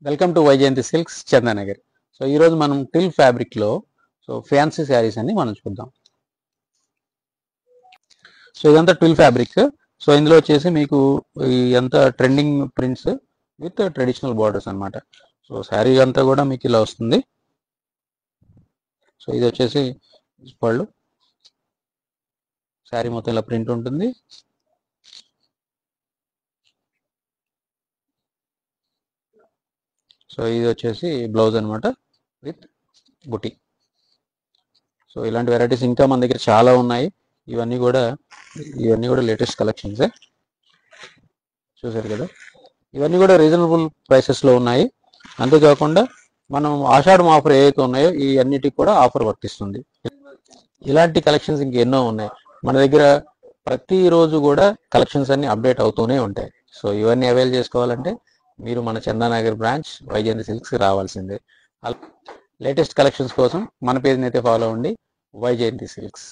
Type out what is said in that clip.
Welcome to Vyjayanthi silks Chandanagar. So ఈరోజు మనం till ఫ్యాబ్రిక్లో ఫ్యాన్సీ శారీస్ అన్ని మనం చూద్దాం. సో ఇదంతా టిల్ ఫ్యాబ్రిక్. సో ఇందులో వచ్చేసి మీకు అంతా trending prints with traditional borders అనమాట. సో శారీ అంతా కూడా మీకు ఇలా వస్తుంది. సో ఇది వచ్చేసి పళ్ళు, శారీ మొత్తం ఇలా ప్రింట్ ఉంటుంది. సో ఇది వచ్చేసి బ్లౌజ్ అనమాట విత్ బుటీ. సో ఇలాంటి వెరైటీస్ ఇంకా మన దగ్గర చాలా ఉన్నాయి. ఇవన్నీ కూడా లేటెస్ట్ కలెక్షన్సే. చూసారు కదా, ఇవన్నీ కూడా రీజనబుల్ ప్రైసెస్లో ఉన్నాయి. అంతేకాకుండా మనం ఆషాఢం ఆఫర్ ఏవైతే ఉన్నాయో ఈ అన్నిటికి కూడా ఆఫర్ వర్తిస్తుంది. ఇలాంటి కలెక్షన్స్ ఇంకెన్నో ఉన్నాయి మన దగ్గర. ప్రతిరోజు కూడా కలెక్షన్స్ అన్ని అప్డేట్ అవుతూనే ఉంటాయి. సో ఇవన్నీ అవైల్ చేసుకోవాలంటే మీరు మన చందానగర్ బ్రాంచ్ వైజయంతి సిల్క్స్కి రావాల్సిందే. లేటెస్ట్ కలెక్షన్స్ కోసం మన పేజ్ని అయితే ఫాలో అవ్వండి, వైజయంతి సిల్క్స్.